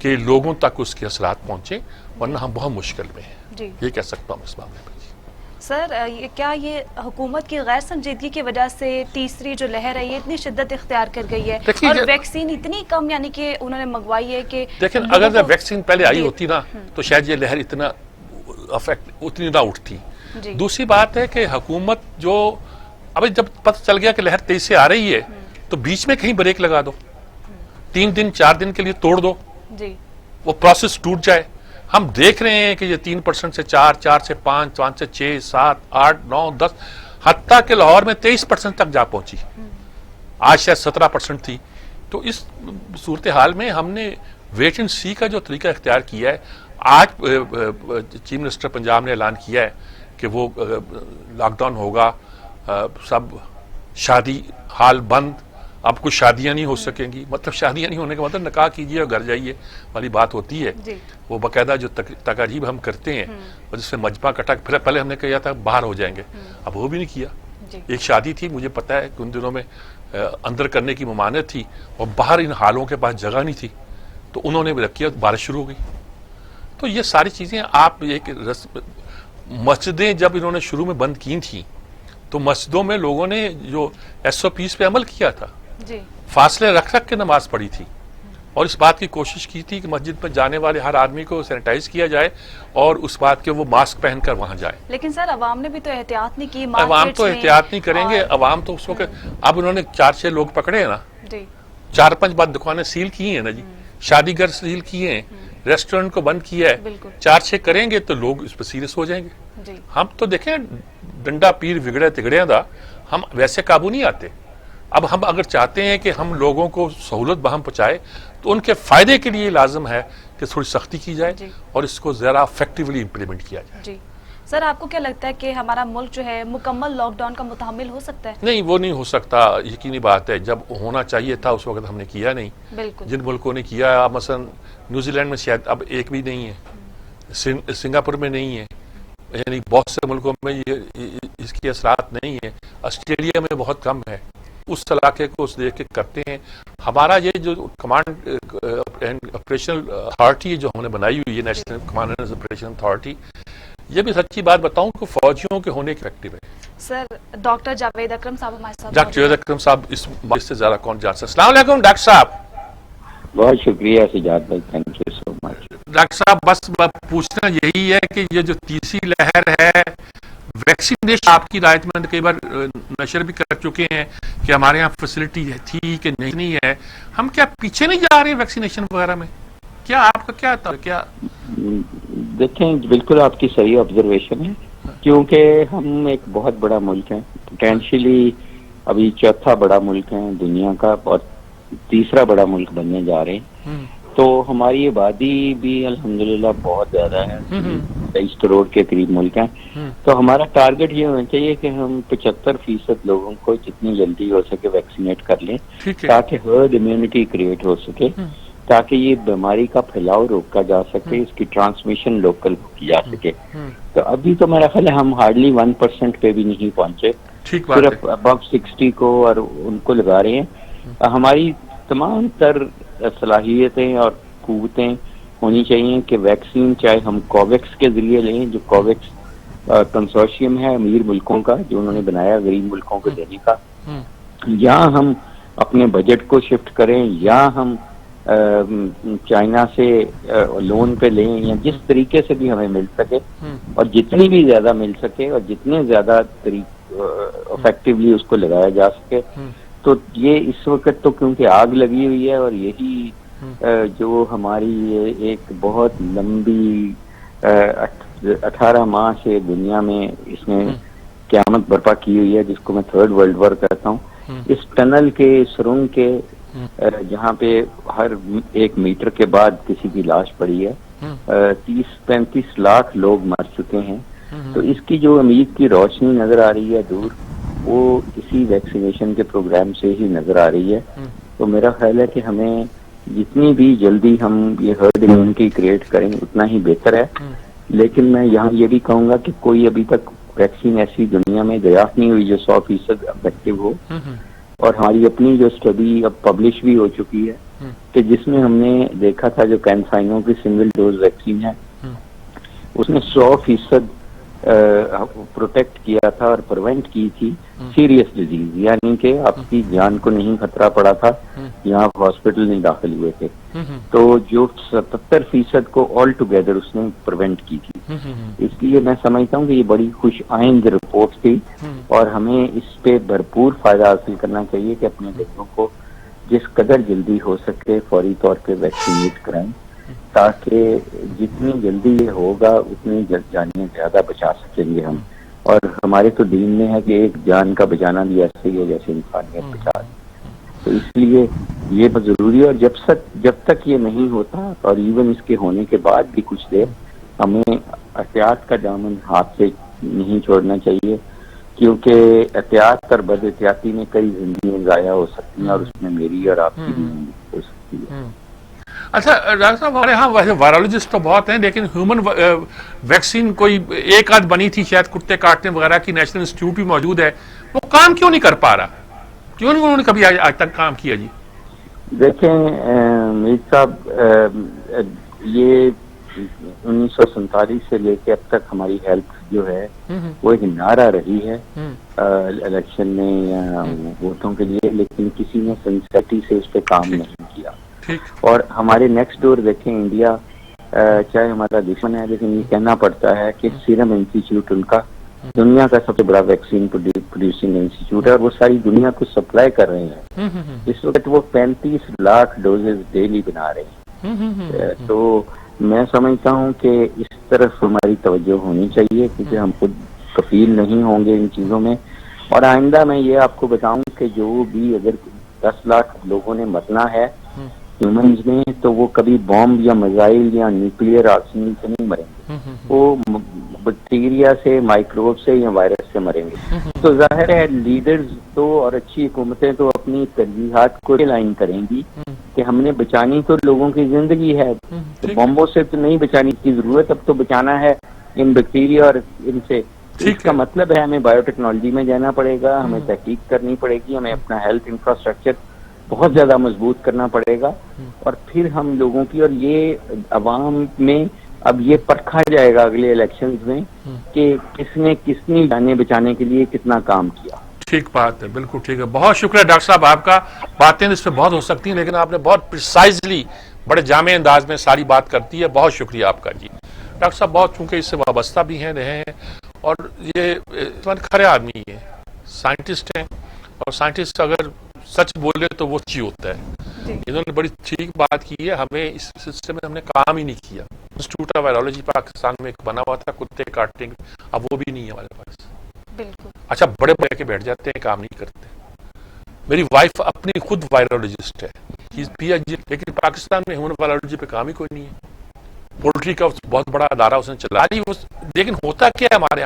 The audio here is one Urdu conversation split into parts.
کہ لوگوں تک اس کے اثرات پہنچیں، ورنہ ہم بہت مشکل میں ہیں. جی یہ کہہ سکتا ہوں اس معاملے میں. سر، کیا یہ حکومت کی غیر سنجیدگی کی وجہ سے تیسری جو لہر ہے یہ اتنی شدت اختیار کر گئی ہے اور ویکسین اتنی کم یعنی کہ انہوں نے منگوائی ہے کہ دیکھیں اگر ویکسین پہلے آئی ہوتی نا تو شاید یہ لہر اتنا اتنی نہ اٹھتی. دوسری بات ہے کہ حکومت جو ابھی جب پتہ چل گیا کہ لہر تیز سے آ رہی ہے تو بیچ میں کہیں بریک لگا دو، 3 دن 4 دن کے لیے توڑ دو، وہ پروسیس ٹوٹ جائے. ہم دیکھ رہے ہیں کہ یہ 3% سے 4، 4 سے 5، 5 سے 6، 7، 8، 9، 10، حتیٰ کہ لاہور میں 23% تک جا پہنچی. آج شاید 17% تھی. تو اس صورتحال میں ہم نے ویٹ اینڈ سی کا جو طریقہ اختیار کیا ہے. آج چیف منسٹر پنجاب نے اعلان کیا ہے کہ وہ لاک ڈاؤن ہوگا، سب شادی حال بند، اب کچھ شادیاں نہیں ہو سکیں گی. مطلب شادیاں نہیں ہونے کا مطلب نکاح کیجیے اور گھر جائیے والی بات ہوتی ہے. وہ باقاعدہ جو تقاریب ہم کرتے ہیں اور جس میں مجمع کٹا، پھر پہلے ہم نے کہا تھا باہر ہو جائیں گے، اب وہ بھی نہیں کیا. ایک شادی تھی، مجھے پتا ہے کہ ان دنوں میں اندر کرنے کی ممانعت تھی اور باہر ان حالوں کے پاس جگہ نہیں تھی، تو انہوں نے بھی رکھی اور بارش شروع ہو گئی. تو یہ ساری چیزیں آپ ایک مسجدیں جب انہوں نے شروع میں بند کی تھیں تو مسجدوں میں لوگوں نے جو SOPs پہ عمل کیا تھا، فاصلے رکھ کے نماز پڑھی تھی اور اس بات کی کوشش کی تھی کہ مسجد میں جانے والے ہر آدمی کو سینیٹائز کیا جائے اور اس بات کے وہ ماسک پہن کر وہاں جائے. لیکن سر عوام نے بھی تو احتیاط نہیں کی. عوام تو احتیاط نہیں کریں گے. عوام تو اس وقت اب انہوں نے 4-6 لوگ پکڑے ہیں نا، 4-5 بعد دکانیں سیل کی ہیں نا جی، شادی گھر سیل کیے ہیں، ریسٹورنٹ کو بند کیا ہے. 4-6 کریں گے تو لوگ اس پہ سیریس ہو جائیں گے. ہم تو دیکھیں ڈنڈا پیر وگڑے تگڑیاں دا، ہم ویسے قابو نہیں آتے. اب ہم اگر چاہتے ہیں کہ ہم لوگوں کو سہولت بہم پہنچائے تو ان کے فائدے کے لیے لازم ہے کہ تھوڑی سختی کی جائے اور اس کو ذرا افیکٹولی امپلیمنٹ کیا جائے. سر آپ کو کیا لگتا ہے کہ ہمارا ملک جو ہے مکمل لاک ڈاؤن کا متحمل ہو سکتا ہے؟ نہیں، وہ نہیں ہو سکتا، یقینی بات ہے. جب ہونا چاہیے تھا اس وقت ہم نے کیا نہیں. جن ملکوں نے کیا، مثلا نیوزی لینڈ میں شاید اب ایک بھی نہیں ہے، سنگاپور میں نہیں ہے، یعنی بہت سے ملکوں میں یہ اس کے اثرات نہیں ہیں. آسٹریلیا میں بہت کم ہے. اس علاقے کو اس دیکھ کے کرتے ہیں. ہمارا یہ جو کمانڈ آپریشنل اتھارٹی جو ہم نے بنائی ہوئی ہے، national command and operation authority, یہ بھی سچی بات بتاؤں کہ فوجیوں کے ہونے کے ایکٹیو ہے. سر ڈاکٹر جاوید اکرم صاحب ہمارے ساتھ. ڈاکٹر جاوید اکرم صاحب اس بات سے زیادہ کون جان سکتا. السلام علیکم ڈاکٹر صاحب. بہت شکریہ سجاد بھائی، thank you so much. Doctor صاحب بس پوچھنا یہی ہے کہ یہ جو تیسری لہر ہے، ویکسینیشن آپ کی رائٹ میں کئی بار نشر بھی کر چکے ہیں کہ ہمارے یہاں فیسلٹی تھی کہ نہیں ہے، ہم کیا پیچھے نہیں جا رہے ہیں ویکسینیشن وغیرہ میں؟ کیا آپ کا کیا تھا؟ کیا دیکھیں بالکل آپ کی صحیح آبزرویشن ہے، کیونکہ ہم ایک بہت بڑا ملک ہے، پوٹینشلی ابھی چوتھا بڑا ملک ہے دنیا کا اور تیسرا بڑا ملک بننے جا رہے ہیں. تو ہماری آبادی بھی الحمدللہ بہت زیادہ ہے، 23 کروڑ کے قریب ملک ہیں. تو ہمارا ٹارگٹ یہ ہونا چاہیے کہ ہم 75% لوگوں کو جتنی جلدی ہو سکے ویکسینیٹ کر لیں تاکہ ہرڈ امیونٹی کریٹ ہو سکے، تاکہ یہ بیماری کا پھیلاؤ روکا جا سکے، اس کی ٹرانسمیشن لوکل کی جا سکے. تو ابھی تو میرا خیال ہے ہم ہارڈلی 1% پہ بھی نہیں پہنچے، صرف ابو 60 کو اور ان کو لگا رہے ہیں. ہماری تمام تر صلاحیتیں اور قوتیں ہونی چاہیے کہ ویکسین چاہے ہم کوویکس کے ذریعے لیں، جو کوویکس کنسورشیم ہے امیر ملکوں کا جو انہوں نے بنایا غریب ملکوں کو دینے کا، یا ہم اپنے بجٹ کو شفٹ کریں، یا ہم چائنا سے لون پہ لیں، یا جس طریقے سے بھی ہمیں مل سکے اور جتنی بھی زیادہ مل سکے اور جتنے زیادہ افیکٹولی اس کو لگایا جا سکے. تو یہ اس وقت تو کیونکہ آگ لگی ہوئی ہے اور یہی جو ہماری ایک بہت لمبی 18 ماہ سے دنیا میں اس نے قیامت برپا کی ہوئی ہے، جس کو میں 3rd ورلڈ وار کہتا ہوں. اس ٹنل کے سرنگ کے جہاں پہ ہر 1 میٹر کے بعد کسی کی لاش پڑی ہے، 30-35 لاکھ لوگ مر چکے ہیں. تو اس کی جو امید کی روشنی نظر آ رہی ہے دور، وہ اسی ویکسینیشن کے پروگرام سے ہی نظر آ رہی ہے. تو میرا خیال ہے کہ ہمیں جتنی بھی جلدی ہم یہ ہرڈ امیونٹی کریٹ کریں اتنا ہی بہتر ہے. لیکن میں یہاں یہ بھی کہوں گا کہ کوئی ابھی تک ویکسین ایسی دنیا میں دریافت نہیں ہوئی جو 100% افیکٹو ہو، اور ہماری اپنی جو اسٹڈی اب پبلش بھی ہو چکی ہے کہ جس میں ہم نے دیکھا تھا جو کینسائنوں کی سنگل ڈوز ویکسین ہے اس نے 100% پروٹیکٹ کیا تھا اور پروینٹ کی تھی سیریس ڈیزیز، یعنی کہ آپ کی جان کو نہیں خطرہ پڑا تھا یہاں آپ ہاسپٹل نہیں داخل ہوئے تھے، تو جو 77% کو آل ٹوگیدر اس نے پروینٹ کی تھی. اس لیے میں سمجھتا ہوں کہ یہ بڑی خوش آئند رپورٹ تھی اور ہمیں اس پہ بھرپور فائدہ حاصل کرنا چاہیے کہ اپنے بچوں کو جس قدر جلدی ہو سکے فوری طور پہ ویکسینیٹ کرائیں تاکہ جتنی جلدی یہ ہوگا اتنی جانیں زیادہ بچا سکیں گے ہم. اور ہمارے تو دین میں ہے کہ ایک جان کا بچانا بھی ایسے ہی ہے جیسے انسانیت بچا. تو اس لیے یہ بہت ضروری ہے، اور جب تک یہ نہیں ہوتا اور ایون اس کے ہونے کے بعد بھی کچھ دیر ہمیں احتیاط کا دامن ہاتھ سے نہیں چھوڑنا چاہیے، کیونکہ احتیاط اور بد احتیاطی میں کئی زندگیاں ضائع ہو سکتی ہیں اور اس میں میری اور آپ کی بھی ہو سکتی ہے. اچھا ڈاکٹر صاحب، ہمارے ہاں ویسے وائرولوجسٹ تو بہت ہیں لیکن ہیومن ویکسین کوئی ایک آدھ بنی تھی شاید کتے کاٹنے وغیرہ کی، نیشنل انسٹیٹیوٹ بھی موجود ہے، وہ کام کیوں نہیں کر پا رہا؟ کیوں نہیں انہوں نے کبھی آج تک کام کیا؟ جی دیکھیں میر صاحب، یہ 1947 سے لے کے اب تک ہماری ہیلتھ جو ہے وہ ایک نعرہ رہی ہے الیکشن میں یا ووٹوں کے لیے، لیکن کسی نے سنسیٹی سے اس پہ کام نہیں کیا. اور ہمارے نیکسٹ ڈور دیکھیں انڈیا چاہے ہمارا دشمن ہے لیکن یہ کہنا پڑتا ہے کہ سیرم انسٹیٹیوٹ ان کا دنیا کا سب سے بڑا ویکسین پروڈیوسنگ انسٹیٹیوٹ ہے اور وہ ساری دنیا کو سپلائی کر رہے ہیں. اس وقت وہ 35 لاکھ ڈوزز ڈیلی بنا رہے ہیں. تو میں سمجھتا ہوں کہ اس طرف ہماری توجہ ہونی چاہیے کیونکہ ہم خود کفیل نہیں ہوں گے ان چیزوں میں. اور آئندہ میں یہ آپ کو بتاؤں کہ جو بھی اگر 10 لاکھ لوگوں نے مرنا ہے ہیومنز میں تو وہ کبھی بامب یا میزائل یا نیوکلیئر آرسنل سے نہیں مریں گے، وہ بیکٹیریا سے، مائکروب سے یا وائرس سے مریں گے. تو ظاہر ہے لیڈرز تو اور اچھی حکومتیں تو اپنی ترجیحات کو لائن کریں گی کہ ہم نے بچانی تو لوگوں کی زندگی ہے، تو بمبوں سے تو نہیں بچانے کی ضرورت، اب تو بچانا ہے ان بیکٹیریا اور ان سے. اس کا مطلب ہے ہمیں بایو ٹیکنالوجی میں جانا پڑے گا، ہمیں تحقیق کرنی پڑے گی، ہمیں اپنا ہیلتھ انفراسٹرکچر بہت زیادہ مضبوط کرنا پڑے گا، اور پھر ہم لوگوں کی اور یہ عوام میں اب یہ پرکھا جائے گا اگلے الیکشنز میں کہ کس نے کتنی جانیں بچانے کے لیے کتنا کام کیا. ٹھیک بات ہے، بالکل ٹھیک ہے. بہت شکریہ ڈاکٹر صاحب آپ کا. باتیں اس پہ بہت ہو سکتی ہیں لیکن آپ نے بہت پریسائزلی بڑے جامع انداز میں ساری بات کرتی ہے. بہت شکریہ آپ کا. جی ڈاکٹر صاحب بہت چونکہ اس سے وابستہ بھی ہیں رہے ہیں اور یہ کھڑے آدمی ہیں، سائنٹسٹ ہیں، اور سائنٹسٹ اگر سچ بولے تو وہ اچھی ہوتا ہے. انہوں نے بڑی ٹھیک بات کی ہے. ہمیں اس سلسلے میں ہم نے کام ہی نہیں کیا. انسٹیٹیوٹ آف وائرولوجی پاکستان میں ایک بنا ہوا تھا کتے کاٹنے، اب وہ بھی نہیں ہے ہمارے پاس. بالکل. اچھا بڑے بڑے کے بیٹھ جاتے ہیں، کام نہیں کرتے. میری وائف اپنی خود وائرولوجسٹ ہے، PhD، لیکن پاکستان میں ہیومن وائرولوجی پہ کام ہی کوئی نہیں ہے. پولٹری کا بہت بڑا ادارہ اس نے چلا لی. لیکن ہوتا کیا ہے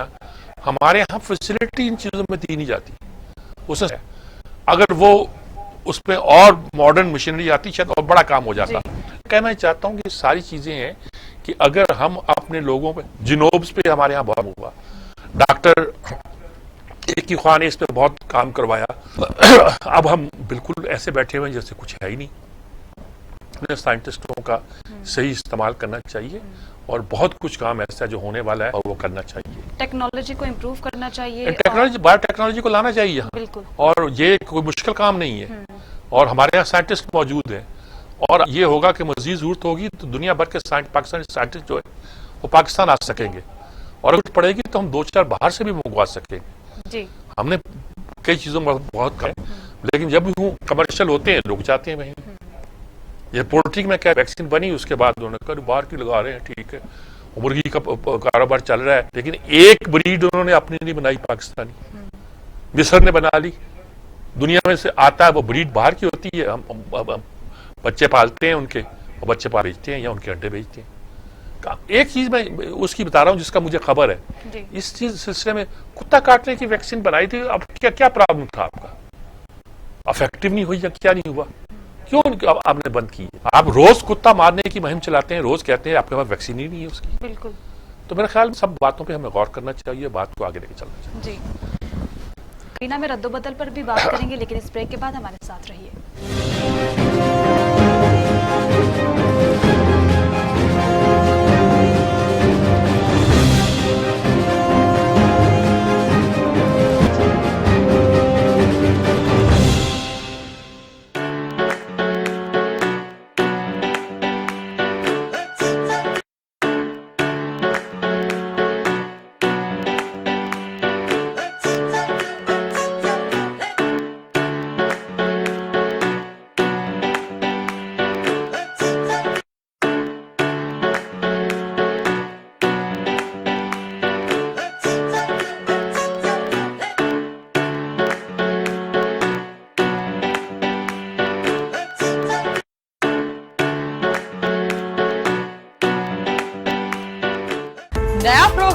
ہمارے یہاں فیسلٹی ان چیزوں میں دی نہیں جاتی. اگر وہ اس پہ اور ماڈرن مشینری آتی شاید اور بڑا کام ہو جاتا. کہنا چاہتا ہوں کہ ساری چیزیں ہیں کہ اگر ہم اپنے لوگوں پہ جنوبز پہ ہمارے یہاں بہت ہوا، ڈاکٹر ایک خان نے اس پہ بہت کام کروایا. اب ہم بالکل ایسے بیٹھے ہوئے ہیں جیسے کچھ ہے ہی نہیں. سائنٹسٹوں کا صحیح استعمال کرنا چاہیے اور بہت کچھ کام ایسا جو ہونے والا ہے اور وہ کرنا چاہیے. ٹیکنالوجی کو امپروو کرنا چاہیے، بایو ٹیکنالوجی کو لانا چاہیے بالکل. اور یہ کوئی مشکل کام نہیں ہے اور ہمارے یہاں سائنٹسٹ موجود ہیں اور یہ ہوگا کہ مزید ضرورت ہوگی تو دنیا بھر کے پاکستانی سائنٹسٹ جو ہے وہ پاکستان آ سکیں گے اور اگر پڑے گی تو ہم 2-4 باہر سے بھی منگوا سکیں گے. جی ہم نے کئی چیزوں میں بہت کریں لیکن جب کمرشل ہوتے ہیں لوگ جاتے ہیں وہیں. یہ پولٹری میں کیا ویکسین بنی اس کے بعد انہوں نے کہا باہر کی لگا رہے ہیں، ٹھیک ہے مرغی کا کاروبار چل رہا ہے لیکن ایک بریڈ انہوں نے اپنی نہیں بنائی پاکستانی. مصر نے بنا لی. دنیا میں سے آتا ہے وہ بریڈ باہر کی ہوتی ہے. ہم بچے پالتے ہیں ان کے اور بچے پال بیچتے ہیں یا ان کے انڈے بیچتے ہیں. ایک چیز میں اس کی بتا رہا ہوں جس کا مجھے خبر ہے. اس چیز سلسلے میں کتا کاٹنے کی ویکسین بنائی تھی. اب کیا پرابلم تھا آپ کا؟ افیکٹو نہیں ہوئی یا کیا نہیں ہوا؟ کیوں آپ نے بند کی؟ آپ روز کتا مارنے کی مہم چلاتے ہیں، روز کہتے ہیں آپ کے پاس ویکسین ہی نہیں ہے اس کی. بالکل. تو میرے خیال میں سب باتوں پہ ہمیں غور کرنا چاہیے، بات کو آگے لے کے چلنا چاہیے. جی کرینا میں رد و بدل پر بھی بات کریں گے لیکن اس بریک کے بعد ہمارے ساتھ رہیے.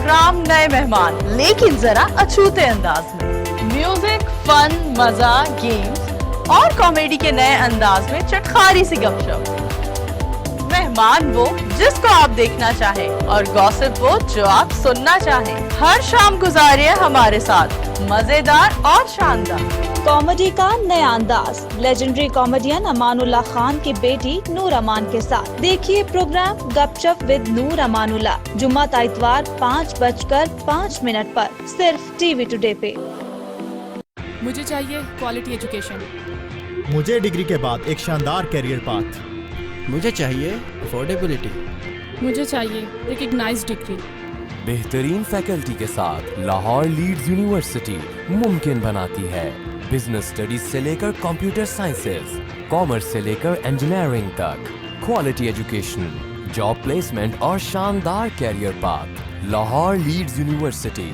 پروگرام نئے مہمان لیکن ذرا اچھوتے انداز میں، میوزک، فن، مزہ، گیمز اور کامیڈی کے نئے انداز میں چٹخاری سی گپ شپ۔ مہمان وہ جس کو آپ دیکھنا چاہیں اور گوسپ وہ جو آپ سننا چاہیں۔ ہر شام گزاریے ہمارے ساتھ مزیدار اور شاندار کامیڈی کا نیا انداز لیجنڈری کامیڈین امان اللہ خان کی بیٹی نور امان کے ساتھ دیکھیے پروگرام گپ شپ ود نور امان اللہ جمعہ تا اتوار 5:05 پر صرف ٹی وی ٹوڈے پہ۔ مجھے چاہیے کوالٹی ایجوکیشن، مجھے ڈگری کے بعد ایک شاندار کیریئر پاتھ، مجھے چاہیے افورڈیبلٹی، مجھے چاہیے ریکگنائز ڈگری، بہترین فیکلٹی کے ساتھ لاہور لیڈز یونیورسٹی ممکن بناتی ہے بزنس اسٹڈیز سے لے کر کمپیوٹر سائنسز، کامرس سے لے کر انجینئرنگ تک، کوالٹی ایجوکیشن، جاب پلیسمنٹ اور شاندار career path. Lahore Leeds University.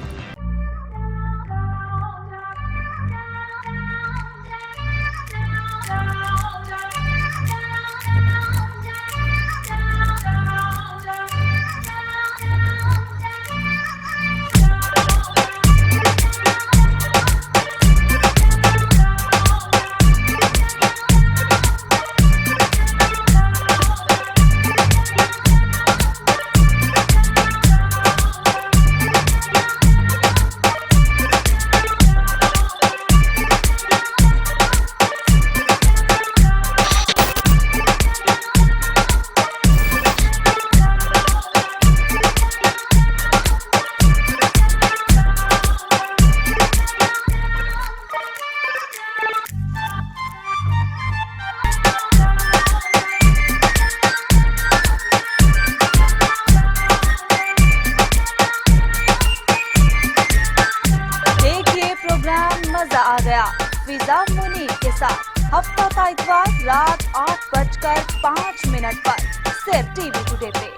Fiza Munir کے ساتھ ہفتہ تا اتوار رات 8:05 پر صرف ٹی وی ٹوڈے پہ۔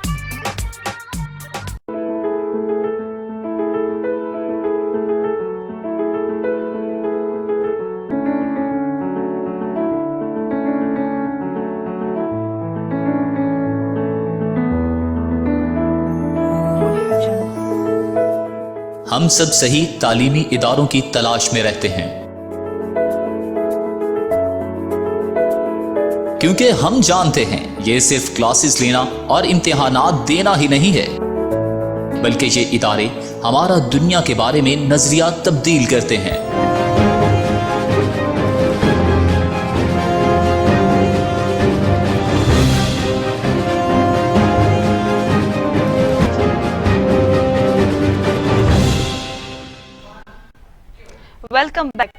ہم سب صحیح تعلیمی اداروں کی تلاش میں رہتے ہیں، کیونکہ ہم جانتے ہیں یہ صرف کلاسز لینا اور امتحانات دینا ہی نہیں ہے، بلکہ یہ ادارے ہمارا دنیا کے بارے میں نظریہ تبدیل کرتے ہیں۔ ویلکم بیک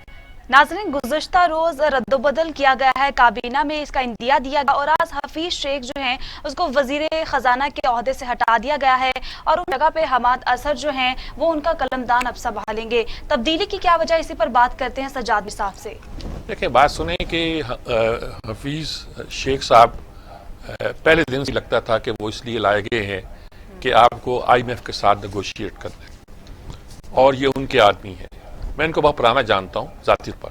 ناظرین، گزشتہ روز رد و بدل کیا گیا ہے، کابینہ میں اس کا اندیا دیا گیا اور آج حفیظ شیخ جو ہیں اس کو وزیر خزانہ کے عہدے سے ہٹا دیا گیا ہے اور ان جگہ پہ حماد اظہر جو ہیں وہ ان کا قلمدان اب سنبھالیں گے۔ تبدیلی کی کیا وجہ، اسی پر بات کرتے ہیں سجاد مصعب سے۔ دیکھیں، بات سنیں کہ حفیظ شیخ صاحب پہلے دن سے لگتا تھا کہ وہ اس لیے لائے گئے ہیں کہ آپ کو IMF کے ساتھ نیگوشیٹ کر لیں، اور یہ ان کے آدمی ہیں۔ میں ان کو بہت پرانا جانتا ہوں ذاتی پر،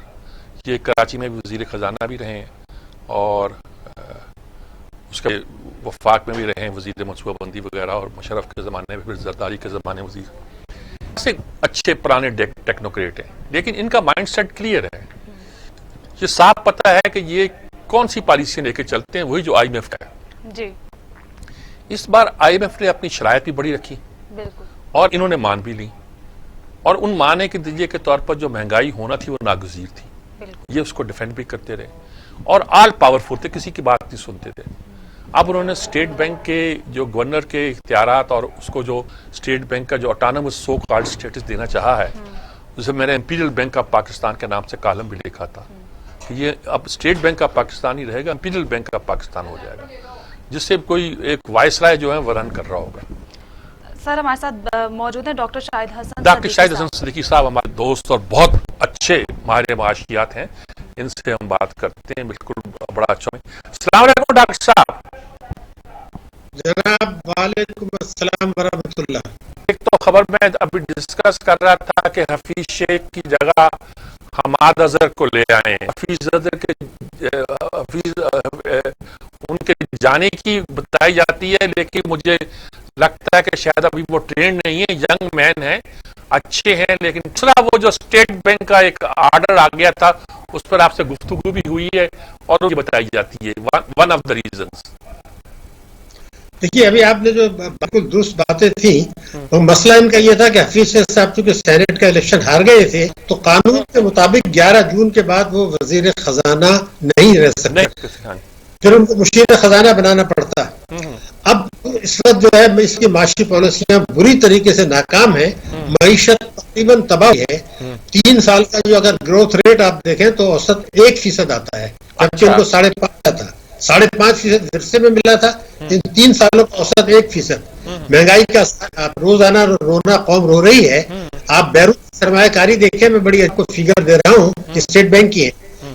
یہ کراچی میں بھی وزیر خزانہ بھی رہے ہیں اور اس کے وفاق میں بھی رہے ہیں، وزیر منصوبہ بندی وغیرہ، اور مشرف کے زمانے میں، پھر زرداری کے زمانے وزیر، ایسے اچھے پرانے ٹیکنوکریٹ ہیں، لیکن ان کا مائنڈ سیٹ کلیئر ہے، یہ صاف پتہ ہے کہ یہ کون سی پالیسی لے کے چلتے ہیں، وہی جو IMF کا ہے۔ جی، اس بار IMF نے اپنی شرائط بھی بڑی رکھی بالکل، اور انہوں نے مان بھی لی، اور ان ماننے کے نتیجے کے طور پر جو مہنگائی ہونا تھی وہ ناگزیر تھی، یہ اس کو ڈیفینڈ بھی کرتے رہے اور آل پاورفل تھے، کسی کی بات نہیں سنتے تھے۔ اب انہوں نے اسٹیٹ بینک کے جو گورنر کے اختیارات اور اس کو جو اسٹیٹ بینک کا جو آٹونومس سو کالڈ اسٹیٹس دینا چاہا ہے، جسے میں نے امپیریل بینک آف پاکستان کے نام سے کالم بھی لکھا تھا کہ یہ اب اسٹیٹ بینک آف پاکستان ہی رہے گا، امپیریل بینک آف پاکستان ہو جائے گا، جس سے کوئی ایک وائس رائے جو ہے وہ رن کر رہا ہوگا۔ سر ہمارے ساتھ موجود ہیں ڈاکٹر شاہد حسن صدیقی صاحب، ہمارے دوست اور بہت اچھے ماہر معاشیات ہیں، ان سے ہم بات کرتے ہیں، بالکل بڑا اچھا ہے۔ السلام علیکم ڈاکٹر صاحب۔ جناب وعلیکم السلام ورحمۃ اللہ۔ ایک تو خبر میں ابھی ڈسکس کر رہا تھا کہ حفیظ شیخ کی جگہ حماد اظہر کو لے آئے ہیں، ان کے جانے کی بتائی جاتی ہے، لیکن مجھے لگتا ہے کہ شاید ابھی وہ ٹرینڈ نہیں ہے، ینگ مین ہیں، اچھے ہیں. لیکن دوسرا وہ جو اسٹیٹ بینک کا ایک آرڈر آ گیا تھا اس پر آپ سے گفتگو بھی ہوئی ہے اور وہ بتائی جاتی ہے ون آف دا ریزنز. دیکھیے ابھی آپ نے جو بالکل درست باتیں تھیں، وہ مسئلہ ان کا یہ تھا کہ حفیظ شیخ صاحب چونکہ سینیٹ کا الیکشن ہار گئے تھے تو قانون کے مطابق 11 جون کے بعد وہ وزیر خزانہ نہیں رہ سکتے، پھر ان کو مشیر خزانہ بنانا پڑتا. اب اس وقت جو ہے اس کی معاشی پالیسیاں بری طریقے سے ناکام ہیں، معیشت تقریباً تباہ ہے. 3 سال کا جو اگر گروتھ ریٹ آپ دیکھیں تو اوسط 1% آتا ہے، جبکہ ان کو 5.5 تھا. 5.5% ورثے میں ملا تھا، ان 3 سالوں کا اوسط 1%. مہنگائی کا روزانہ رونا قوم رو رہی ہے. آپ بیرون سرمایہ کاری دیکھیں، میں بڑی آپ کو فگر دے رہا ہوں کہ اسٹیٹ بینک کی ہے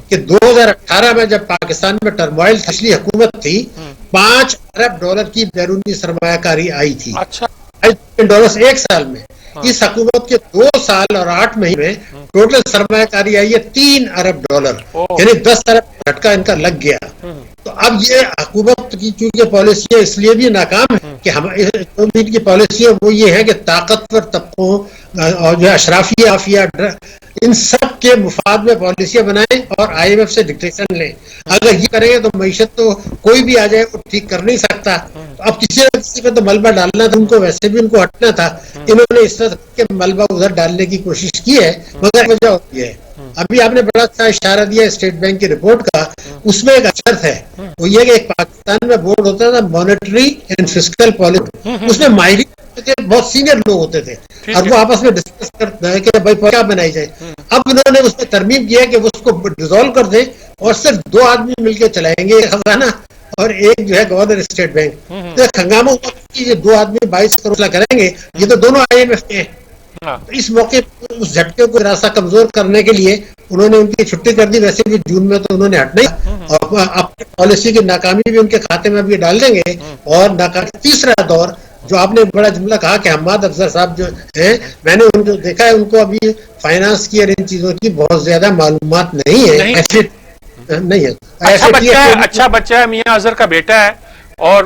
کہ 2018 میں جب پاکستان میں ٹرموائل پچھلی حکومت تھی، $5 ارب کی بیرونی سرمایہ کاری آئی تھی. $5 ایک سال میں. اس حکومت کے 2 سال اور 8 مہینے میں ٹوٹل سرمایہ کاری آئی ہے $3 ارب، یعنی 10 ارب جھٹکا ان کا لگ گیا. تو اب یہ حکومت کی چونکہ پالیسیاں اس لیے بھی ناکام ہے کہ ہماری کی پالیسیاں وہ یہ ہے کہ طاقتور طبقوں اور جو اشرافیہ مافیا ان سب کے مفاد میں پالیسیاں بنائیں اور IMF سے ڈکٹیشن لیں. اگر یہ کریں گے تو معیشت تو کوئی بھی آ جائے وہ ٹھیک کر نہیں سکتا. اب کسی نہ کسی پہ تو ملبہ ڈالنا تھا، ان کو ویسے بھی ان کو ہٹنا تھا. انہوں نے اس طرح کے ملبہ ادھر ڈالنے کی کوشش کی ہے، مگر وجہ ہوتی ہے. ابھی آپ نے بڑا اچھا اشارہ دیا اسٹیٹ بینک کی رپورٹ کا، اس میں ایک شرط ہے، وہ یہ کہ ایک پاکستان میں بورڈ ہوتا تھا مانیٹری اینڈ فسکل پالیسی، اس میں ماہرین بہت سینئر لوگ ہوتے تھے اور وہ آپس میں ڈسکس کرتے ہیں کہ بھائی کیا بنائی جائے. اب انہوں نے اس میں ترمیم کیا کہ اس کو ڈیزالو کر دیں اور صرف 2 آدمی مل کے چلائیں گے، خزانہ اور ایک جو ہے گورنر اسٹیٹ بینک. تو ہنگامہ ہوا کہ یہ 2 آدمی 22 کروڑ کریں گے، یہ تو دونوں IMF کے ہیں. اس موقع اس جھٹکے کو راستہ کمزور کرنے کے لیے انہوں نے ان کی چھٹی کر دی. ویسے بھی جون میں تو انہوں نے ہٹنا اور اپنی پالیسی کی ناکامی بھی ان کے کھاتے میں ابھی ڈال دیں گے. اور تیسرا دور جو آپ نے بڑا جملہ کہا کہ حماد افضل صاحب جو ہیں، میں نے ان کو دیکھا ہے، ان کو ابھی فائنانس کی اور ان چیزوں کی بہت زیادہ معلومات نہیں ہے. نہیں ہے، اچھا بچہ ہے، میاں اظہر کا بیٹا ہے اور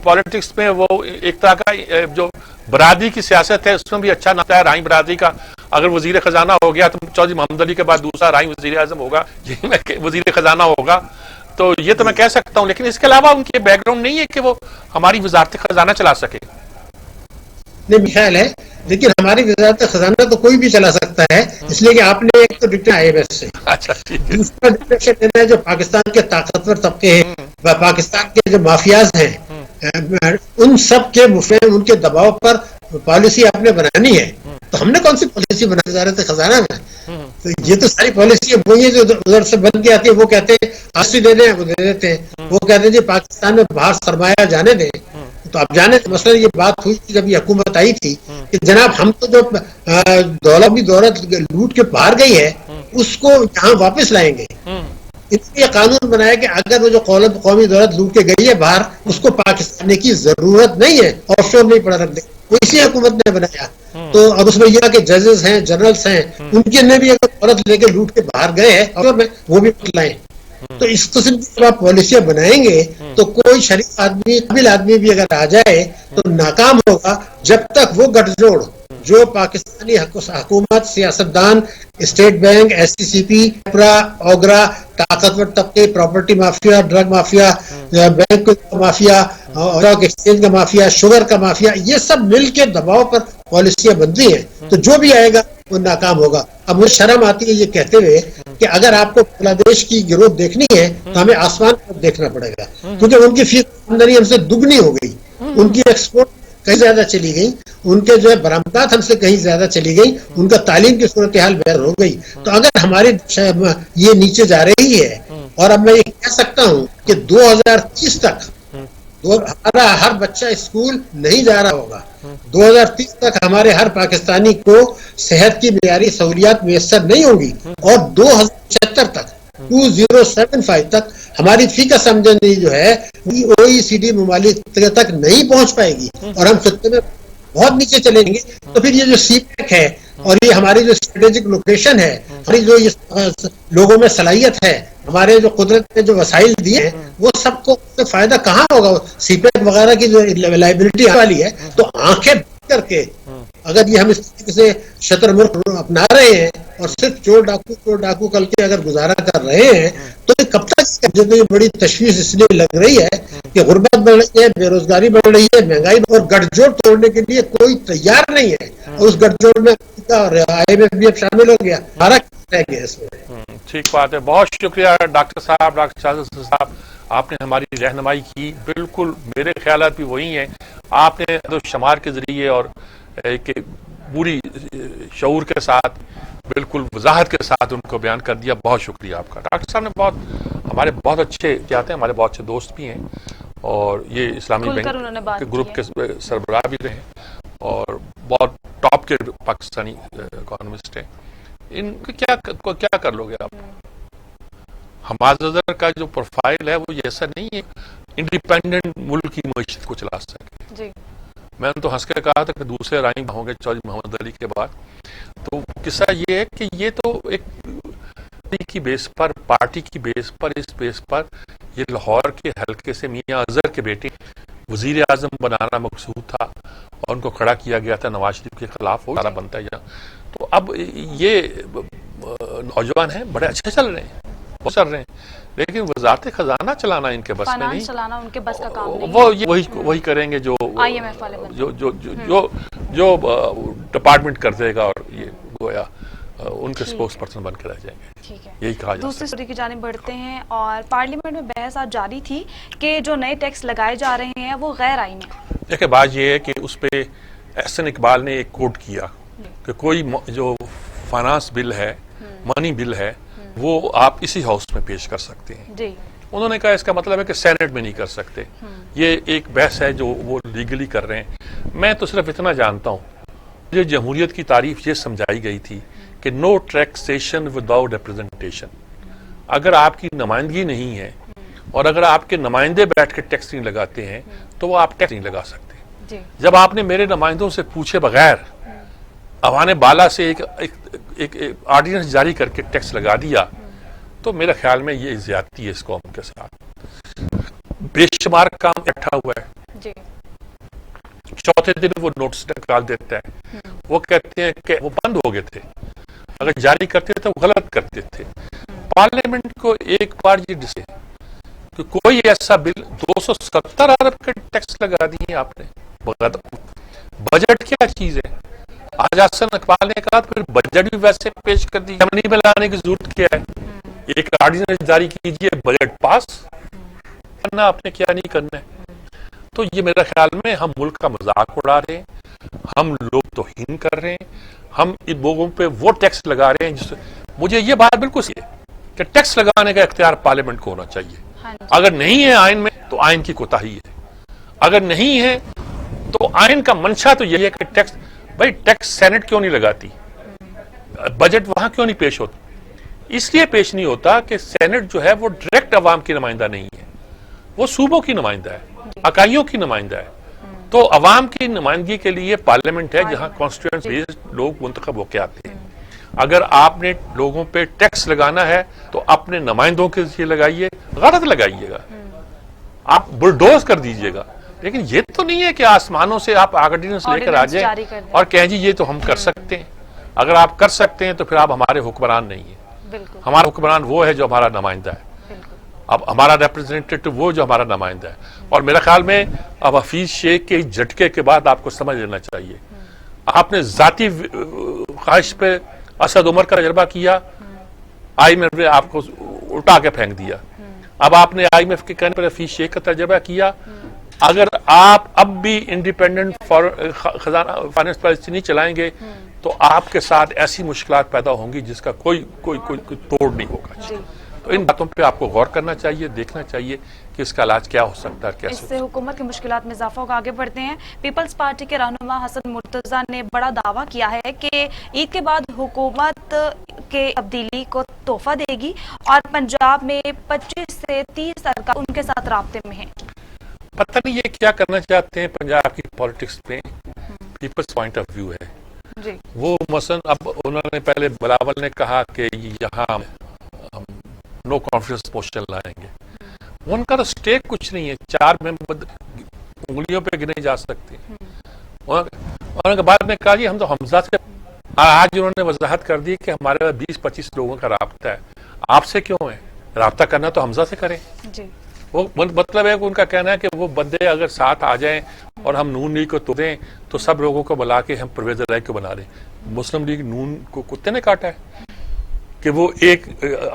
پالیٹکس میں وہ ایک طرح کا جو برادری کی سیاست ہے اس میں بھی اچھا ناتا ہے. رائیں برادری کا اگر وزیر خزانہ ہو گیا تو چودھری محمد علی کے بعد دوسرا رائیں وزیر اعظم ہوگا، وزیر خزانہ ہوگا. تو یہ تو میں کہہ سکتا ہوں، لیکن اس کے علاوہ ان کے بیک گراؤنڈ نہیں ہے کہ وہ ہماری وزارت خزانہ چلا سکے. نہیں خیال ہے، لیکن ہماری وزارت خزانہ تو کوئی بھی چلا سکتا ہے، اس لیے کہ آپ نے ایک تو ڈکٹیشن IMF سے، دوسرا ڈکٹیشن دینا ہے جو پاکستان کے طاقتور طبقے ہیں، پاکستان کے جو مافیاز ہیں، ان سب کے مفہوم ان کے دباؤ پر پالیسی آپ نے بنانی ہے. تو ہم نے کون سی پالیسی بنائی وزارت خزانہ میں؟ تو یہ تو ساری پالیسی وہی ہے جو ادھر سے بن کے آتی ہے. وہ کہتے ہیں آسری دے دیں، وہ دے دیتے ہیں. وہ کہتے ہیں جی پاکستان میں باہر سرمایہ جانے دیں. تو اب جانے مثلا یہ بات ہوئی تھی جب یہ حکومت آئی تھی کہ جناب ہم تو جو دولت لوٹ کے باہر گئی ہے اس کو یہاں واپس لائیں گے. اس لیے قانون بنایا کہ اگر وہ جو قومی دولت لوٹ کے گئی ہے باہر اس کو پاکستان کی ضرورت نہیں ہے، آف شور نہیں پڑا رکھ دیں. وہ اسی حکومت نے بنایا. تو اب اس میں یہ کہ ججز ہیں، جنرلز ہیں، ان کے نے بھی اگر دولت لے کے لوٹ کے باہر گئے ہیں اور وہ بھی لائیں. تو اس قسم کی جب آپ پالیسیاں بنائیں گے تو کوئی شریف آدمی، قابل آدمی بھی اگر آ جائے تو ناکام ہوگا. جب تک وہ گٹھ جوڑ جو پاکستانی حکومت، سیاستدان، اسٹیٹ بینک، SCCP، اوگرا، طاقتور طبقے، property mafia, drug mafia, bank mafia, stock exchange کا مافیا، شوگر کا مافیا، یہ سب مل کے دباؤ پر پالیسیاں بنتی ہیں تو جو بھی آئے گا وہ ناکام ہوگا. اب مجھے شرم آتی ہے یہ کہتے ہوئے کہ اگر آپ کو بنگلہ دیش کی گروتھ دیکھنی ہے تو ہمیں آسمان پر دیکھنا پڑے گا، کیونکہ ان کی فیس آمدنی ہم سے دگنی ہو گئی، ان کی ایکسپورٹ کہیں زیادہ چلی گئی، ان کے جو ہے برآمدات ہم سے کہیں زیادہ چلی گئی، ان کا تعلیم کی صورتحال بہتر ہو گئی. تو اگر ہماری یہ نیچے جا رہی ہے اور اب میں یہ کہہ سکتا ہوں کہ 2030 تک ہمارا ہر بچہ اسکول نہیں جا رہا ہوگا، 2030 تک ہمارے ہر پاکستانی کو صحت کی معیاری سہولیات میسر نہیں ہوں گی، اور 2076 تک 2075 تک ہماری فی کا آمدنی جو ہے OECD ممالک تک نہیں پہنچ پائے گی اور ہم خطے میں بہت نیچے چلیں گے. تو پھر یہ جو سی پیک ہے اور یہ ہماری جو اسٹریٹجک لوکیشن ہے، ہماری جو لوگوں میں صلاحیت ہے، ہمارے جو قدرت نے جو وسائل دیے وہ سب کو فائدہ کہاں ہوگا؟ سی پیک وغیرہ کی جو لائبلٹی والی ہے، تو آنکھیں بند کر کے اگر یہ ہم اس طریقے سے شطر ملک اپنا رہے ہیں اور صرف چور ڈاکو کر کے اگر گزارا کر رہے ہیں، تو یہ کب تک؟ مجھے یہ بڑی تشویش اس لیے لگ رہی ہے کہ غربت بڑھ رہی ہے، بے روزگاری بڑھ رہی ہے، مہنگائی اور گٹھ جوڑ توڑنے کے لیے کوئی تیار نہیں ہے، اور اس گٹھ جوڑ میں IMF بھی اب شامل ہو گیا، ہمارا کیا رہ گیا اس میں؟ ٹھیک بات ہے، بہت شکریہ ڈاکٹر صاحب، ڈاکٹر شاہزاد صاحب، آپ نے ہماری رہنمائی کی. بالکل میرے خیالات بھی وہی ہیں. آپ نے شمار کے ذریعے اور ایک پوری شعور کے ساتھ، بالکل وضاحت کے ساتھ ان کو بیان کر دیا. بہت شکریہ آپ کا. ڈاکٹر صاحب نے ہمارے بہت اچھے جاتے ہیں، ہمارے بہت اچھے دوست بھی ہیں، اور یہ اسلامی بینک کے گروپ کے سربراہ بھی رہے اور بہت ٹاپ کے پاکستانی اکانومسٹ ہیں. ان کو کیا کر لو گے آپ؟ حماد اظہر کا جو پروفائل ہے وہ ایسا نہیں ہے انڈیپینڈنٹ ملک کی معیشت کو چلا سکے. جی میں نے تو ہنس کے کہا تھا کہ دوسرے رائیں ہوں گے چودھری محمد علی کے بعد. تو قصہ یہ ہے کہ یہ تو ایک کی بیس پر، پارٹی کی بیس پر، اس بیس پر یہ لاہور کے حلقے سے میاں اظہر کے بیٹے وزیر اعظم بنانا مقصود تھا، اور ان کو کھڑا کیا گیا تھا نواز شریف کے خلاف. وہ سارا بنتا ہے یہاں. تو اب یہ نوجوان ہیں، بڑے اچھے چل رہے ہیں، بہت چل رہے ہیں، لیکن وزارت خزانہ چلانا ان کے بس میں نہیں. چلانا ان کے بس کا کام نہیں. وہ وہی کریں گے جو IMF والے جو ڈپارٹمنٹ کر دے گا، اور یہ گویا ان کے اسپوکس پرسن بن کے رہ جائیں گے. ٹھیک ہے، یہی کہا جاتا ہے. دوسری صورت کی جانب بڑھتے ہیں، اور پارلیمنٹ میں بحث آج جاری تھی کہ جو نئے ٹیکس لگائے جا رہے ہیں وہ غیر آئینی ہیں. دیکھیں بات یہ ہے کہ اس پہ احسن اقبال نے ایک کوٹ کیا کہ کوئی جو فائنانس بل ہے، منی بل ہے، وہ آپ اسی ہاؤس میں پیش کر سکتے ہیں. جی انہوں نے کہا اس کا مطلب ہے کہ سینٹ میں نہیں کر سکتے. یہ ایک بحث ہے جو وہ لیگلی کر رہے ہیں. میں تو صرف اتنا جانتا ہوں، مجھے جمہوریت کی تعریف یہ سمجھائی گئی تھی کہ نو ٹیکسیشن وداؤٹ ریپرزنٹیشن. اگر آپ کی نمائندگی نہیں ہے، اور اگر آپ کے نمائندے بیٹھ کے ٹیکس نہیں لگاتے ہیں، تو وہ آپ ٹیکس نہیں لگا سکتے. جب آپ نے میرے نمائندوں سے پوچھے بغیر عوان بالا سے ایک آرڈیننس جاری کر کے ٹیکس لگا دیا، تو میرے خیال میں یہ زیادتی ہے اس قوم کے ساتھ. بے شمار کام اکٹھا ہوا ہے. چوتھے دن وہ نوٹس نکال دیتا ہے. وہ کہتے ہیں کہ وہ بند ہو گئے تھے، اگر جاری کرتے تھے وہ غلط کرتے تھے. پارلیمنٹ کو ایک بار یہ ڈسے کہ کوئی ایسا بل 270 ارب کے ٹیکس لگا دیے آپ نے. بجٹ کیا چیز ہے؟ آج احسن اقبال نے کہا پھر بجٹ بھی ویسے پیش کر دی، منی میں لانے کی ضرورت کیا ہے؟ ایک آرڈیننس جاری کیجئے، بجٹ پاس کرنا آپ نے، کیا نہیں کرنا ہے. تو یہ میرے خیال میں ہم ملک کا مذاق اڑا رہے ہیں، ہم لوگ توہین کر رہے ہیں، ہم ان لوگوں پہ وہ ٹیکس لگا رہے ہیں جس مجھے یہ بات بالکل صحیح ہے کہ ٹیکس لگانے کا اختیار پارلیمنٹ کو ہونا چاہیے. اگر نہیں ہے آئین میں تو آئین کی کوتاہی ہے. اگر نہیں ہے تو آئین کا منشا تو یہی ہے کہ ٹیکس، بھائی ٹیکس سینٹ کیوں نہیں لگاتی؟ بجٹ وہاں کیوں نہیں پیش ہوتا؟ اس لیے پیش نہیں ہوتا کہ سینٹ جو ہے وہ ڈائریکٹ عوام کی نمائندہ نہیں ہے، وہ صوبوں کی نمائندہ ہے، اکائیوں کی نمائندہ ہے. تو عوام کی نمائندگی کے لیے پارلیمنٹ ہے جہاں کانسٹیٹوئنٹ بیسڈ لوگ منتخب ہو کے آتے ہیں. اگر آپ نے لوگوں پہ ٹیکس لگانا ہے تو اپنے نمائندوں کے ذریعے لگائیے، غلط لگائیے گا، آپ بلڈوز کر دیجئے گا. لیکن یہ تو نہیں ہے کہ آسمانوں سے آپ آرڈیننس لے کر آ جائیں اور کہیں جی یہ تو ہم کر سکتے ہیں. اگر آپ کر سکتے ہیں تو پھر آپ ہمارے حکمران نہیں ہیں. ہمارا حکمران وہ ہے جو ہمارا نمائندہ ہے. اب ہمارا ریپرزینٹیٹو وہ جو ہمارا نمائندہ ہے. اور میرے خیال میں اب حفیظ شیخ کے جھٹکے کے بعد آپ کو سمجھ لینا چاہیے. آپ نے ذاتی خواہش پہ اسد عمر کا تجربہ کیا، IMF نے آپ کو اٹھا کے پھینک دیا. اب آپ نے IMF کے کہنے پر حفیظ شیخ کا تجربہ کیا. اگر آپ اب بھی انڈیپینڈنٹ خزانہ فائنانس پالیسی نہیں چلائیں گے تو آپ کے ساتھ ایسی مشکلات پیدا ہوں گی جس کا کوئی توڑ نہیں ہوگا. تو ان باتوں پہ آپ کو غور کرنا چاہیے، دیکھنا چاہیے کہ اس کا علاج کیا ہو سکتا ہے. اس سے حکومت کی مشکلات میں اضافہ ہوگا. آگے بڑھتے ہیں. پیپلز پارٹی کے رہنما حسن مرتضیٰ نے بڑا دعویٰ کیا ہے کہ عید کے بعد حکومت کے تبدیلی کو تحفہ دے گی اور پنجاب میں 25 سے 30 ارکان ان کے ساتھ رابطے میں ہیں. پتہ نہیں یہ کیا کرنا چاہتے ہیں پنجاب کی پالیٹکس میں. پیپلز پوائنٹ آف ویو ہے. جی وہ مثلا اب انہوں نے پہلے بلاول نے کہا کہ یہاں ہم نو کانفیڈنس موشن لائیں گے. ان کا تو اسٹیک کچھ نہیں ہے, 4 ممبر انگلیوں پہ گنے جا سکتے ہیں. انہوں نے بعد میں کہا جی ہم تو حمزہ سے, آج انہوں نے وضاحت کر دی کہ ہمارے پاس 20-25 لوگوں کا رابطہ ہے, آپ سے کیوں ہے, رابطہ کرنا تو حمزہ سے کریں. جی وہ مطلب ہے کہ ان کا کہنا ہے کہ وہ بندے اگر ساتھ آ جائیں اور ہم نون لیگ کو توڑیں تو سب لوگوں کو بلا کے ہم پرویز الہی کو بنا لیں. مسلم لیگ نون کو کتے نے کاٹا ہے کہ وہ ایک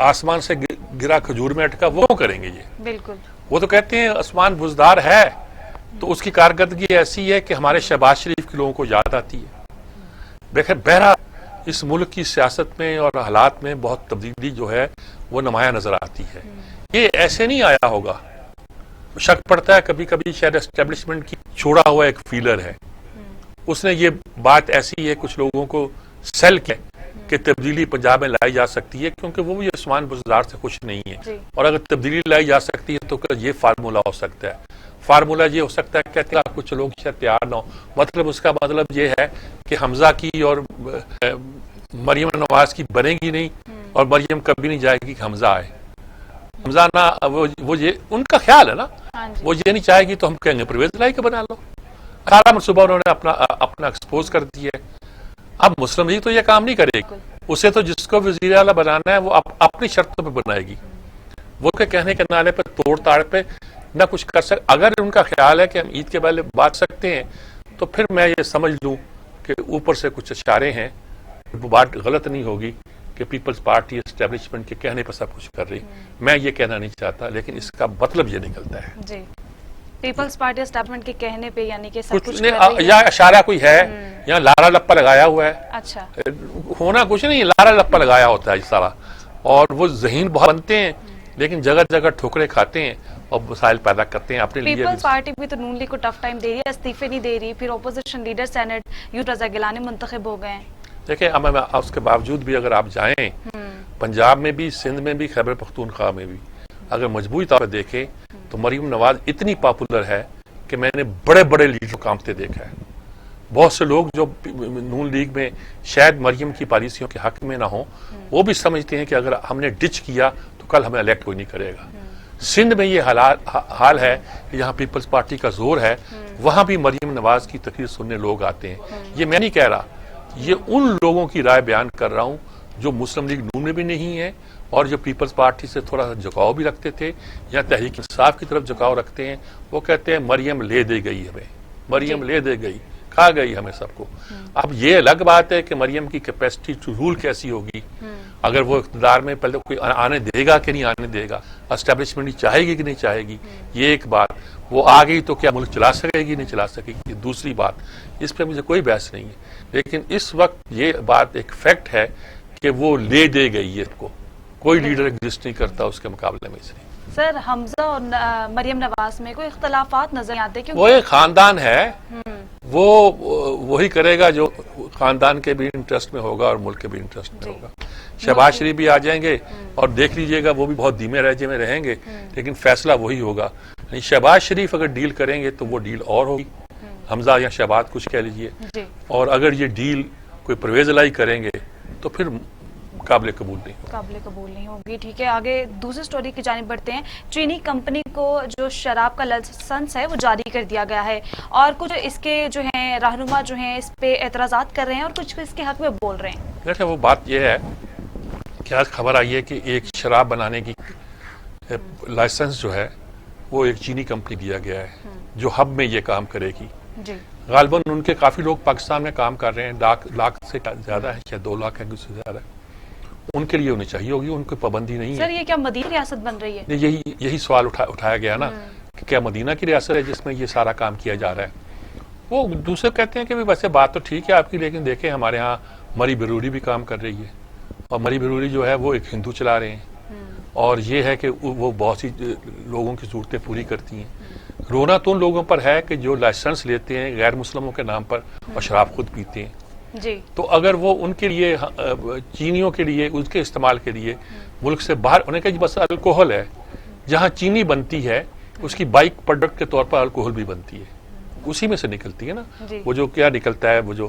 آسمان سے گرا کھجور میں اٹکا, وہ کریں گے یہ. بالکل. وہ تو کہتے ہیں آسمان بزدار ہے تو اس کی کارکردگی ایسی ہے کہ ہمارے شہباز شریف کے لوگوں کو یاد آتی ہے. دیکھیں بہرحال اس ملک کی سیاست میں اور حالات میں بہت تبدیلی جو ہے وہ نمایاں نظر آتی ہے. یہ ایسے نہیں آیا ہوگا. شک پڑتا ہے کبھی کبھی شاید اسٹیبلشمنٹ کی چھوڑا ہوا ایک فیلر ہے, اس نے یہ بات ایسی ہے کچھ لوگوں کو سیل کیا کہ تبدیلی پنجاب میں لائی جا سکتی ہے, کیونکہ وہ بھی عثمان بزدار سے خوش نہیں ہے. اور اگر تبدیلی لائی جا سکتی ہے تو یہ فارمولا ہو سکتا ہے. فارمولا یہ ہو سکتا ہے کہتے ہیں کچھ لوگ شاید تیار نہ ہو, مطلب اس کا مطلب یہ ہے کہ حمزہ کی اور مریم نواز کی بنے گی نہیں, اور مریم کبھی نہیں جائے گی کہ حمزہ آئے. حمزہ نہ وہ یہ ان کا خیال ہے نا, وہ یہ نہیں چاہے گی تو ہم کہیں گے پرویز الہی کو بنا لو. سارا منصوبہ انہوں نے اپنا ایکسپوز کر دیا ہے. اب مسلم لیگ تو یہ کام نہیں کرے گی, اسے تو جس کو وزیر اعلیٰ بنانا ہے وہ اپنی شرطوں پہ بنائے گی. وہ کے کہنے کے نالے پہ توڑ تاڑ پہ نہ کچھ کر سکتے. اگر ان کا خیال ہے کہ ہم عید کے پہلے بات سکتے ہیں تو پھر میں یہ سمجھ لوں کہ اوپر سے کچھ اشارے ہیں, وہ بات غلط نہیں ہوگی کہ پیپلز پارٹی اسٹیبلشمنٹ کے کہنے پر سب کچھ کر رہی. میں یہ کہنا نہیں چاہتا, لیکن اس کا مطلب یہ نکلتا ہے. جی پیپلز پارٹی اسٹیبلشمنٹ کے کہنے پہ یعنی کہ سب کچھ کچھ یا اشارہ کوئی ہے, یا لارا لپا لگایا ہوا ہے. اچھا ہونا کچھ نہیں, لارا لپا لگایا ہوتا ہے اس طرح, اور وہ ذہین بہت بنتے ہیں لیکن جگہ جگہ ٹھوکرے کھاتے ہیں اور مسائل پیدا کرتے ہیں اپنے لیے. پیپلز پارٹی بھی تو نون لیگ کو ٹف ٹائم دے رہی ہے, استعفے نہیں دے رہی, پھر opposition leader sent you Raza Gilani منتخب ہو گئے ہیں. دیکھیں اس کے باوجود بھی اگر آپ جائیں پنجاب میں بھی, سندھ میں بھی, خیبر پختونخوا میں بھی, اگر مجموعی طور پر دیکھیں تو مریم نواز اتنی پاپولر ہے کہ میں نے بڑے بڑے لیڈر کامتے دیکھا ہے. بہت سے لوگ جو نون لیگ میں شاید مریم کی پالیسیوں کے حق میں نہ ہوں, وہ بھی سمجھتے ہیں کہ اگر ہم نے ڈچ کیا تو کل ہمیں الیکٹ کوئی نہیں کرے گا. سندھ میں یہ حال ہے کہ جہاں پیپلز پارٹی کا زور ہے وہاں بھی مریم نواز کی تقریر سننے لوگ آتے ہیں. یہ میں نہیں کہہ رہا, یہ ان لوگوں کی رائے بیان کر رہا ہوں جو مسلم لیگ نون میں بھی نہیں ہے اور جو پیپلز پارٹی سے تھوڑا سا جھکاؤ بھی رکھتے تھے یا تحریک انصاف کی طرف جھکاؤ رکھتے ہیں. وہ کہتے ہیں مریم لے دے گئی ہمیں, مریم لے دے گئی, کھا گئی ہمیں سب کو. اب یہ الگ بات ہے کہ مریم کی کیپیسٹی ٹو رول کیسی ہوگی, اگر وہ اقتدار میں پہلے کوئی آنے دے گا کہ نہیں آنے دے گا, اسٹیبلشمنٹ چاہے گی کہ نہیں چاہے گی, یہ ایک بات. وہ آ گئی تو کیا ملک چلا سکے گی نہیں چلا سکے گی, دوسری بات. اس پہ مجھے کوئی بحث نہیں ہے, لیکن اس وقت یہ بات ایک فیکٹ ہے کہ وہ لے دے گئی ہے کو, کوئی لیڈر ایگزسٹ نہیں کرتا اس کے مقابلے میں. سر حمزہ اور مریم نواز میں کوئی اختلافات نظر آتے ہیں؟ وہ ایک خاندان ہے, وہ وہی کرے گا جو خاندان کے بھی انٹرسٹ میں ہوگا اور ملک کے بھی انٹرسٹ میں ہوگا. شہباز شریف بھی آ جائیں گے اور دیکھ لیجئے گا وہ بھی بہت دھیمے لہجے میں رہیں گے, لیکن فیصلہ وہی ہوگا. یعنی شہباز شریف اگر ڈیل کریں گے تو وہ ڈیل اور ہوگی, حمزہ یا شہباز کچھ کہہ لیجئے, اور اگر یہ ڈیل کوئی پرویز الہی کریں گے تو پھر قابل قبول نہیں ہوگی. ٹھیک ہے, آگے دوسری سٹوری کی جانب بڑھتے ہیں. چینی کمپنی کو جو شراب کا لائسنس ہے وہ جاری کر دیا گیا ہے, اور کچھ اس کے جو ہیں رہنما جو ہیں اس پہ اعتراضات کر رہے ہیں اور کچھ اس کے حق میں بول رہے ہیں. دیکھیں وہ بات یہ ہے کہ آج خبر آئی ہے کہ ایک شراب بنانے کی لائسنس جو ہے وہ ایک چینی کمپنی دیا گیا ہے جو ہب میں یہ کام کرے گی. غالباً ان کے کافی لوگ پاکستان میں کام کر رہے ہیں, لاکھ سے زیادہ ہے, شاید 2 لاکھ ہے, اس سے زیادہ ہے. ان کے لیے انہیں چاہیے ہوگی, ان کو پابندی نہیں ہے. سر یہ کیا مدینہ ریاست بن رہی ہے؟ یہی سوال اٹھایا گیا نا کہ کیا مدینہ کی ریاست ہے جس میں یہ سارا کام کیا جا رہا ہے. وہ دوسرے کہتے ہیں کہ ویسے بات تو ٹھیک ہے آپ کی, لیکن دیکھیں ہمارے ہاں مری بیروری بھی کام کر رہی ہے, اور مری بیروری جو ہے وہ ایک ہندو چلا رہے ہیں, اور یہ ہے کہ وہ بہت سی لوگوں کی ضرورتیں پوری کرتی ہیں. رونا تو ان لوگوں پر ہے کہ جو لائسنس لیتے ہیں غیر مسلموں کے نام پر اور شراب خود پیتے ہیں. تو اگر وہ ان کے لیے, چینیوں کے لیے, اس کے استعمال کے لیے ملک سے باہر, انہیں کہ بس الکوہل ہے, جہاں چینی بنتی ہے اس کی بائک پروڈکٹ کے طور پر الکوہل بھی بنتی ہے, اسی میں سے نکلتی ہے نا. وہ جو کیا نکلتا ہے, وہ جو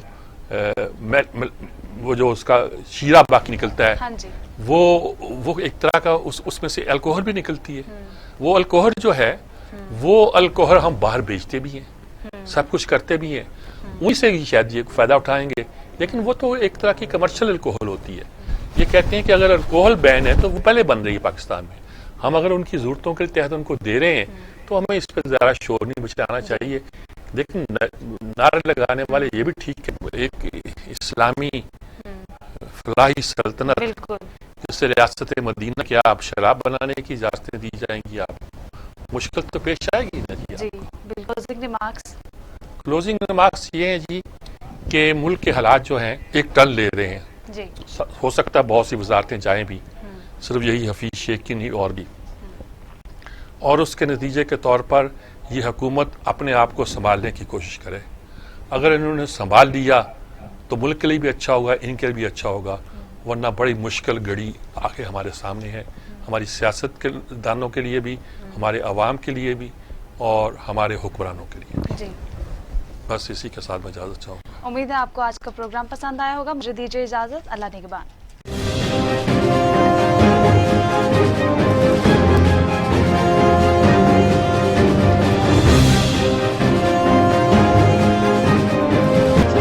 وہ جو اس کا شیرہ باقی نکلتا ہے ہاں جی وہ ایک طرح کا اس میں سے الکوہل بھی نکلتی ہے. وہ الکوہل جو ہے وہ الکوہل ہم باہر بیچتے بھی ہیں, سب کچھ کرتے بھی ہیں, انہیں سے ہی شاید یہ فائدہ اٹھائیں گے, لیکن وہ تو ایک طرح کی کمرشل الکوہل ہوتی ہے. یہ کہتے ہیں کہ اگر الکوہل بین ہے تو وہ پہلے بن رہی ہے پاکستان میں, ہم اگر ان کی ضرورتوں کے تحت ان کو دے رہے ہیں تو ہمیں اس پہ زیادہ شور نہیں مچانا چاہیے. لیکن نعرے لگانے والے یہ بھی ٹھیک ہے, ایک اسلامی فلاحی سلطنت جس سے ریاست مدینہ کیا آپ شراب بنانے کی اجازتیں دی جائیں گی, آپ مشکل تو پیش آئے گی نا جی. بالکل. کلوزنگ ریمارکس یہ ہیں جی کہ ملک کے حالات جو ہیں ایک ٹرن لے رہے ہیں. ہو سکتا ہے بہت سی وزارتیں جائیں بھی, صرف یہی حفیظ شیخ کی نہیں اور بھی, اور اس کے نتیجے کے طور پر یہ حکومت اپنے آپ کو سنبھالنے کی کوشش کرے. اگر انہوں نے سنبھال لیا تو ملک کے لیے بھی اچھا ہوگا, ان کے لیے بھی اچھا ہوگا, ورنہ بڑی مشکل گھڑی آگے ہمارے سامنے ہے, ہماری سیاست کے دانوں کے لیے بھی, ہمارے عوام کے لیے بھی, اور ہمارے حکمرانوں کے لیے بھی. بس اسی کے ساتھ میں اجازت چاہوں گا. امید ہے آپ کو آج کا پروگرام پسند آیا ہوگا. مجھے دیجیے اجازت. اللہ نگہبان.